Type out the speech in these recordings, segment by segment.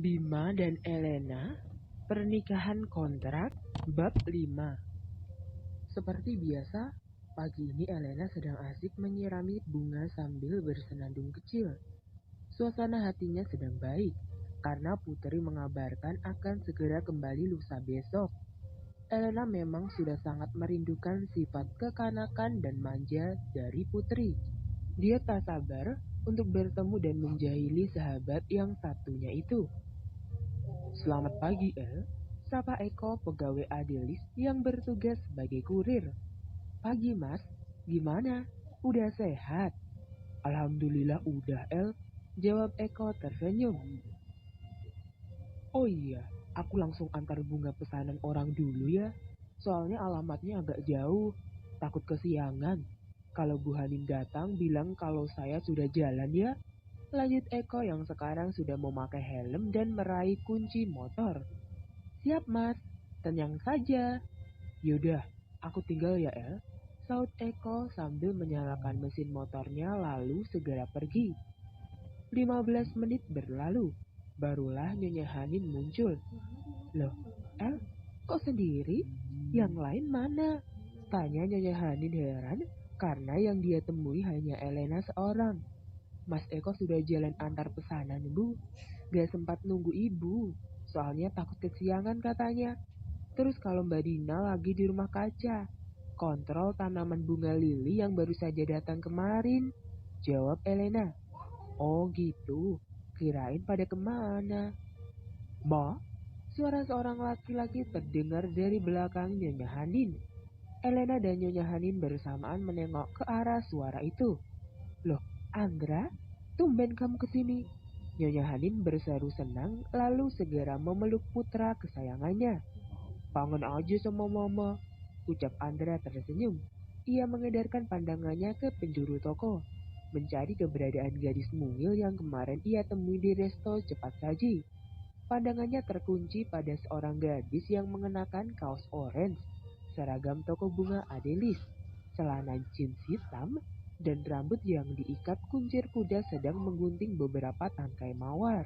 Bima dan Elena, Pernikahan Kontrak, Bab 5. Seperti biasa, pagi ini Elena sedang asik menyirami bunga sambil bersenandung kecil. Suasana hatinya sedang baik, karena Putri mengabarkan akan segera kembali lusa besok. Elena memang sudah sangat merindukan sifat kekanakan dan manja dari Putri. Dia tak sabar untuk bertemu dan menjahili sahabat yang satunya itu. Selamat pagi, El. Sapa Eko, pegawai Adelis yang bertugas sebagai kurir. Pagi, Mas. Gimana? Udah sehat? Alhamdulillah udah, El. Jawab Eko tersenyum. Oh iya, aku langsung antar bunga pesanan orang dulu ya. Soalnya alamatnya agak jauh. Takut kesiangan. Kalau Bu Hanin datang bilang kalau saya sudah jalan ya. Lanjut Eko yang sekarang sudah memakai helm dan meraih kunci motor. Siap mas, tenang saja. Yaudah, aku tinggal ya El. Saut Eko sambil menyalakan mesin motornya lalu segera pergi. 15 menit berlalu, barulah Nyonya Hanin muncul. Loh, El, kok sendiri? Yang lain mana? Tanya Nyonya Hanin heran karena yang dia temui hanya Elena seorang. Mas Eko sudah jalan antar pesanan, Bu. Gak sempat nunggu ibu, soalnya takut kesiangan katanya. Terus kalau Mbak Dina lagi di rumah kaca, kontrol tanaman bunga lili yang baru saja datang kemarin. Jawab Elena. Oh gitu, kirain pada kemana? Ma, suara seorang laki-laki terdengar dari belakang Nyonya Hanin. Elena dan Nyonya Hanin bersamaan menengok ke arah suara itu. Loh, Andra, tumben kamu kesini. Nyonya Hanin berseru senang lalu segera memeluk putra kesayangannya. Kangen aja sama mama, ucap Andra tersenyum. Ia mengedarkan pandangannya ke penjuru toko, mencari keberadaan gadis mungil yang kemarin ia temui di resto cepat saji. Pandangannya terkunci pada seorang gadis yang mengenakan kaos orange, seragam toko bunga Adelis, celana jeans hitam, dan rambut yang diikat kuncir kuda sedang menggunting beberapa tangkai mawar.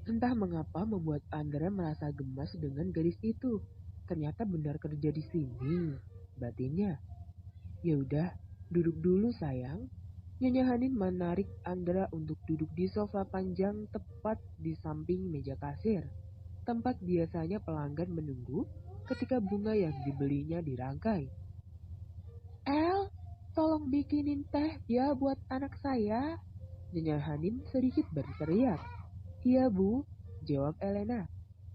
Entah mengapa membuat Andra merasa gemas dengan gadis itu. Ternyata benar kerja di sini, batinnya. Ya udah, duduk dulu sayang. Nyonya Hanin menarik Andra untuk duduk di sofa panjang tepat di samping meja kasir. Tempat biasanya pelanggan menunggu ketika bunga yang dibelinya dirangkai. El, tolong bikinin teh ya buat anak saya. Nyonya Hanin sedikit berteriak. Iya bu, jawab Elena.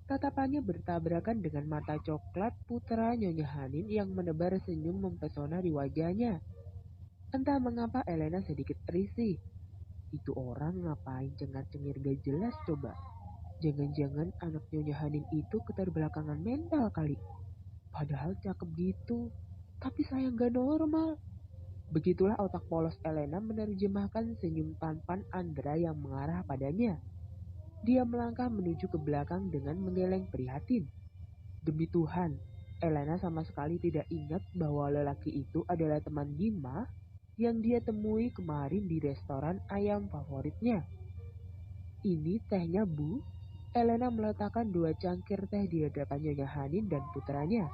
Tatapannya bertabrakan dengan mata coklat putra Nyonya Hanin yang menebar senyum mempesona di wajahnya. Entah mengapa Elena sedikit risih. Itu orang ngapain cengar-cengir gak jelas coba. Jangan-jangan anak Nyonya Hanin itu keterbelakangan mental kali. Padahal cakep gitu. Tapi saya gak normal. Begitulah otak polos Elena menerjemahkan senyum tampan Andra yang mengarah padanya. Dia melangkah menuju ke belakang dengan menggeleng prihatin. Demi Tuhan, Elena sama sekali tidak ingat bahwa lelaki itu adalah teman Bima yang dia temui kemarin di restoran ayam favoritnya. Ini tehnya Bu. Elena meletakkan 2 cangkir teh di hadapan Nyonya Hanin dan putranya.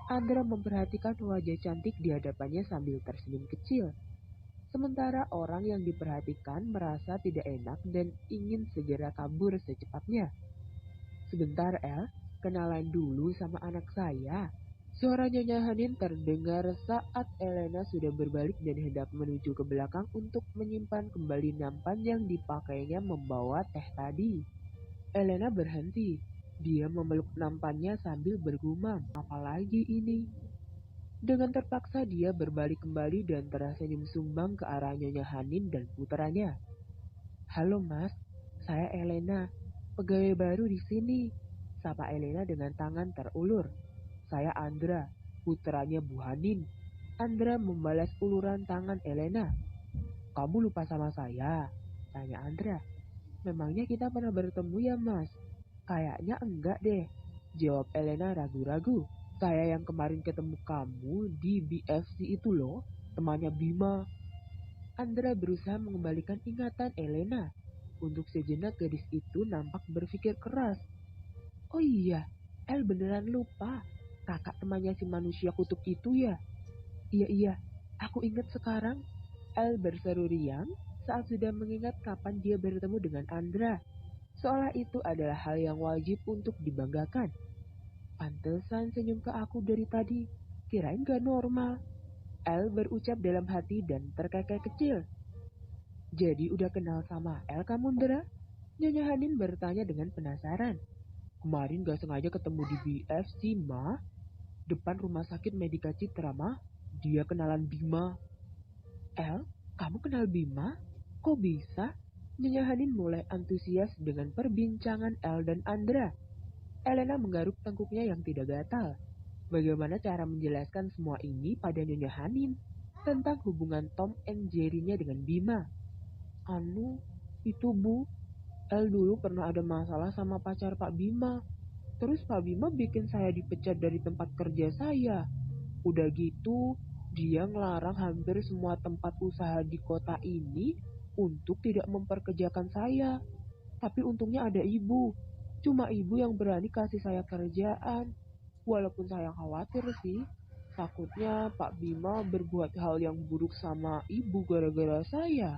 Andra memperhatikan wajah cantik di hadapannya sambil tersenyum kecil. Sementara orang yang diperhatikan merasa tidak enak dan ingin segera kabur secepatnya. Sebentar El, kenalan dulu sama anak saya. Suara Nyonya Hanin terdengar saat Elena sudah berbalik dan hendak menuju ke belakang untuk menyimpan kembali nampan yang dipakainya membawa teh tadi. Elena berhenti. Dia memeluk nampannya sambil bergumam, apalagi ini? Dengan terpaksa dia berbalik kembali dan tersenyum sumbang ke arah Nyonya Hanin dan putranya. Halo mas, saya Elena, pegawai baru di sini. Sapa Elena dengan tangan terulur. Saya Andra, putranya Bu Hanin. Andra membalas uluran tangan Elena. Kamu lupa sama saya? Tanya Andra. Memangnya kita pernah bertemu ya mas? Kayaknya enggak deh. Jawab Elena ragu-ragu. Saya yang kemarin ketemu kamu di BFC itu loh, temannya Bima. Andra berusaha mengembalikan ingatan Elena. Untuk sejenak gadis itu nampak berpikir keras. Oh iya, El beneran lupa. Kakak temannya si manusia kutub itu ya? Iya, aku ingat sekarang. El berseru riang saat sudah mengingat kapan dia bertemu dengan Andra. Seolah itu adalah hal yang wajib untuk dibanggakan. Pantesan senyum ke aku dari tadi. Kirain gak normal. El berucap dalam hati dan terkekeh kecil. Jadi udah kenal sama El kamu, Ndra? Nyonya Hanin bertanya dengan penasaran. Kemarin gak sengaja ketemu di BF sih, Ma. Depan rumah sakit Medika Citra, Ma. Dia kenalan Bima. El, kamu kenal Bima? Kok bisa? Nyonya Hanin mulai antusias dengan perbincangan El dan Andra. Elena menggaruk tengkuknya yang tidak gatal. Bagaimana cara menjelaskan semua ini pada Nyonya Hanin tentang hubungan Tom and Jerry-nya dengan Bima? Anu, itu Bu, El dulu pernah ada masalah sama pacar Pak Bima. Terus Pak Bima bikin saya dipecat dari tempat kerja saya. Udah gitu, dia ngelarang hampir semua tempat usaha di kota ini untuk tidak memperkerjakan saya. Tapi untungnya ada ibu. Cuma ibu yang berani kasih saya kerjaan. Walaupun saya khawatir sih, takutnya Pak Bima berbuat hal yang buruk sama ibu gara-gara saya.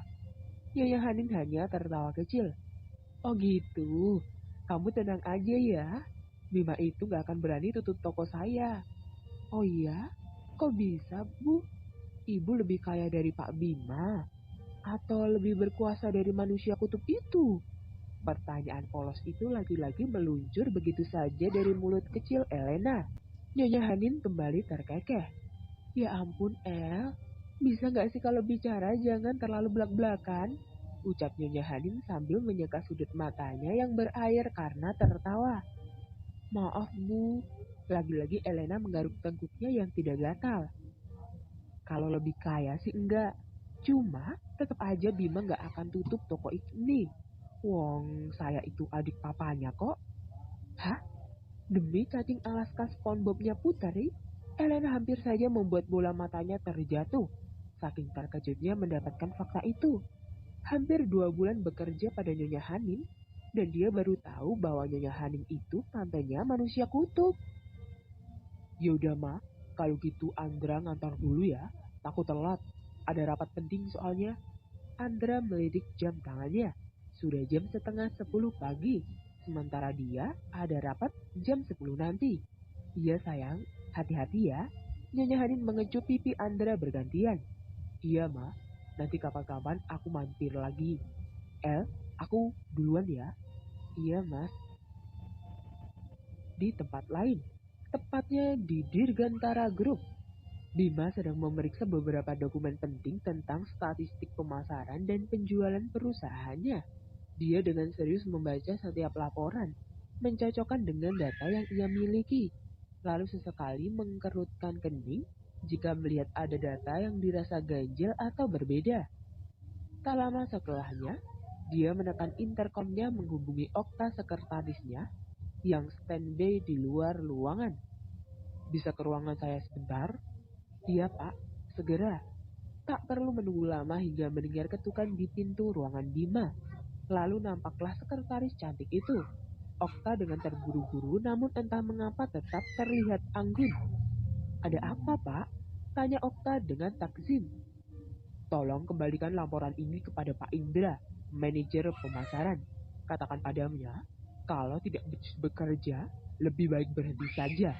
Yaya Hanin hanya tertawa kecil. Oh gitu, kamu tenang aja ya. Bima itu gak akan berani tutup toko saya. Oh iya? Kok bisa, Bu? Ibu lebih kaya dari Pak Bima? Atau lebih berkuasa dari manusia kutub itu? Pertanyaan polos itu lagi-lagi meluncur begitu saja dari mulut kecil Elena. Nyonya Hanin kembali terkekeh. Ya ampun, El. Bisa gak sih kalau bicara jangan terlalu belak-belakan? Ucap Nyonya Hanin sambil menyeka sudut matanya yang berair karena tertawa. Maaf, Bu. Lagi-lagi Elena menggaruk tengkuknya yang tidak gatal. Kalau lebih kaya sih enggak. Cuma tetap aja Bima nggak akan tutup toko ini. Wong, saya itu adik papanya kok. Hah? Demi cacing Alaska SpongeBob-nya Putri, Elena hampir saja membuat bola matanya terjatuh. Saking terkejutnya mendapatkan fakta itu. Hampir 2 bulan bekerja pada Nyonya Hanin, dan dia baru tahu bahwa Nyonya Hanin itu tantenya manusia kutub. Yaudah Ma, kalau gitu Andra ngantar dulu ya. Takut telat. Ada rapat penting soalnya. Andra melirik jam tangannya. Sudah jam setengah 10 pagi. Sementara dia ada rapat jam 10 nanti. Iya sayang, hati-hati ya. Nyonya Hanin mengecup pipi Andra bergantian. Iya Ma, nanti kapan-kapan aku mampir lagi. El, aku duluan ya. Iya Mas. Di tempat lain, tepatnya di Dirgantara Group. Bima sedang memeriksa beberapa dokumen penting tentang statistik pemasaran dan penjualan perusahaannya. Dia dengan serius membaca setiap laporan, mencocokkan dengan data yang ia miliki, lalu sesekali mengkerutkan kening jika melihat ada data yang dirasa ganjil atau berbeda. Tak lama setelahnya, dia menekan interkomnya menghubungi Okta sekretarisnya yang standby di luar ruangan. Bisa ke ruangan saya sebentar? Iya Pak, segera. Tak perlu menunggu lama hingga mendengar ketukan di pintu ruangan Bima. Lalu nampaklah sekretaris cantik itu. Okta dengan terburu-buru namun entah mengapa tetap terlihat anggun. Ada apa Pak? Tanya Okta dengan takzim. Tolong kembalikan laporan ini kepada Pak Indra, manajer pemasaran. Katakan padanya, kalau tidak bekerja, lebih baik berhenti saja.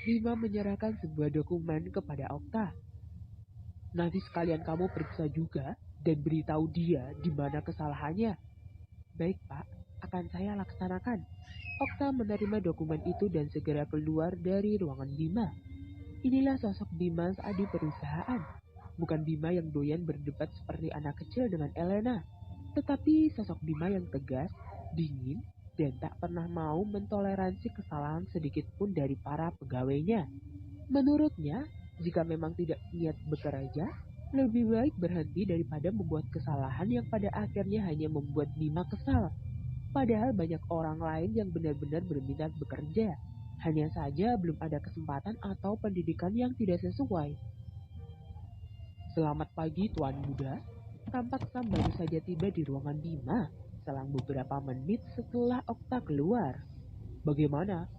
Bima menyerahkan sebuah dokumen kepada Okta. Nanti sekalian kamu periksa juga dan beritahu dia di mana kesalahannya. Baik Pak, akan saya laksanakan. Okta menerima dokumen itu dan segera keluar dari ruangan Bima. Inilah sosok Bima saat di perusahaan. Bukan Bima yang doyan berdebat seperti anak kecil dengan Elena, tetapi sosok Bima yang tegas, dingin, dan tak pernah mau mentoleransi kesalahan sedikit pun dari para pegawainya. Menurutnya, jika memang tidak niat bekerja, lebih baik berhenti daripada membuat kesalahan yang pada akhirnya hanya membuat Bima kesal. Padahal banyak orang lain yang benar-benar berminat bekerja. Hanya saja belum ada kesempatan atau pendidikan yang tidak sesuai. Selamat pagi Tuan Muda. Tampak Sam baru saja tiba di ruangan Bima. selang beberapa menit setelah Okta keluar. Bagaimana?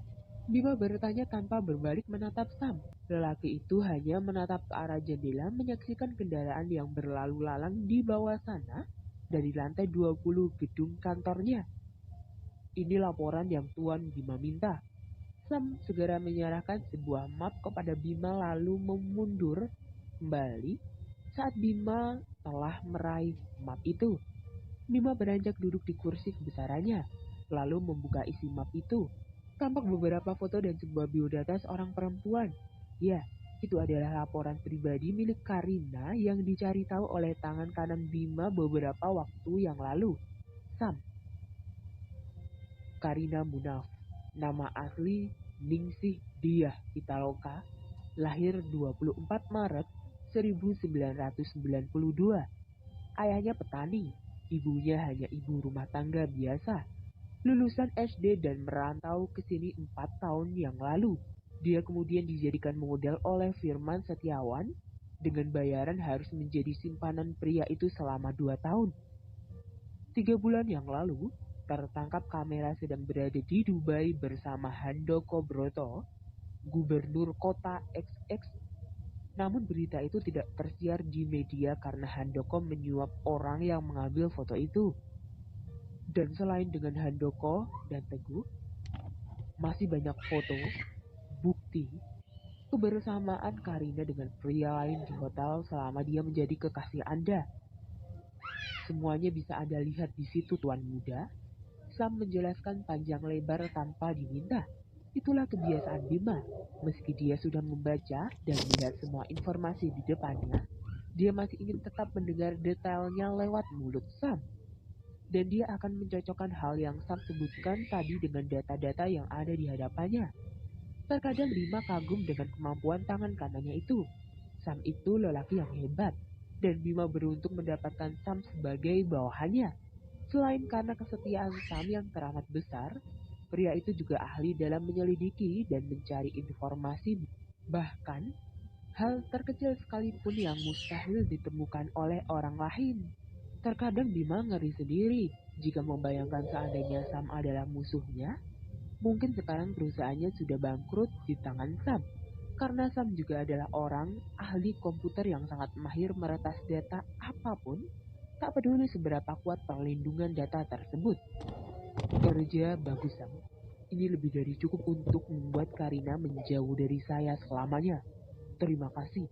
Bima bertanya tanpa berbalik menatap Sam. Lelaki itu hanya menatap ke arah jendela menyaksikan kendaraan yang berlalu lalang di bawah sana dari lantai 20 gedung kantornya. Ini laporan yang Tuan Bima minta. Sam segera menyerahkan sebuah map kepada Bima lalu memundur kembali saat Bima telah meraih map itu. Bima beranjak duduk di kursi kebesarannya, lalu membuka isi map itu. Tampak beberapa foto dan sebuah biodata seorang perempuan. Ya, itu adalah laporan pribadi milik Karina yang dicari tahu oleh tangan kanan Bima beberapa waktu yang lalu. Sam. Karina Munaf. Nama asli Ningsih Diah Pitaloka. Lahir 24 Maret 1992. Ayahnya petani, ibunya hanya ibu rumah tangga biasa. Lulusan SD dan merantau ke sini 4 tahun yang lalu. Dia kemudian dijadikan model oleh Firman Setiawan dengan bayaran harus menjadi simpanan pria itu selama 2 tahun. 3 bulan yang lalu, tertangkap kamera sedang berada di Dubai bersama Handoko Broto, gubernur kota XX. Namun berita itu tidak tersiar di media karena Handoko menyuap orang yang mengambil foto itu. Dan selain dengan Handoko dan Teguh, masih banyak foto, bukti, kebersamaan Karina dengan pria lain di hotel selama dia menjadi kekasih Anda. Semuanya bisa Anda lihat di situ, Tuan Muda. Sam menjelaskan panjang lebar tanpa diminta. Itulah kebiasaan Bima. Meski dia sudah membaca dan melihat semua informasi di depannya, dia masih ingin tetap mendengar detailnya lewat mulut Sam. Dan dia akan mencocokkan hal yang Sam sebutkan tadi dengan data-data yang ada di hadapannya. Terkadang Bima kagum dengan kemampuan tangan kanannya itu. Sam itu lelaki yang hebat, dan Bima beruntung mendapatkan Sam sebagai bawahannya. Selain karena kesetiaan Sam yang teramat besar, pria itu juga ahli dalam menyelidiki dan mencari informasi. Bahkan, hal terkecil sekalipun yang mustahil ditemukan oleh orang lain. Terkadang Bima ngeri sendiri jika membayangkan seandainya Sam adalah musuhnya. Mungkin sekarang perusahaannya sudah bangkrut di tangan Sam. Karena Sam juga adalah orang ahli komputer yang sangat mahir meretas data apapun, tak peduli seberapa kuat perlindungan data tersebut. Kerja bagus Sam. Ini lebih dari cukup untuk membuat Karina menjauh dari saya selamanya. Terima kasih.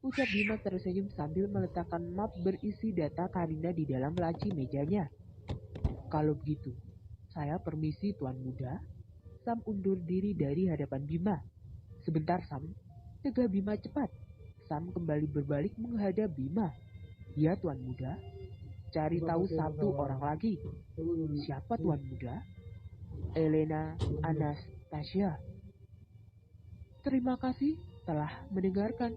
Ucap Bima tersenyum sambil meletakkan map berisi data Karina di dalam laci mejanya. Kalau begitu, saya permisi Tuan Muda. Sam undur diri dari hadapan Bima. Sebentar Sam, cegah Bima cepat. Sam kembali berbalik menghadap Bima. Ya Tuan Muda, cari tahu satu orang lagi. Siapa Tuan Muda? Elena Anastasia. Terima kasih telah mendengarkan.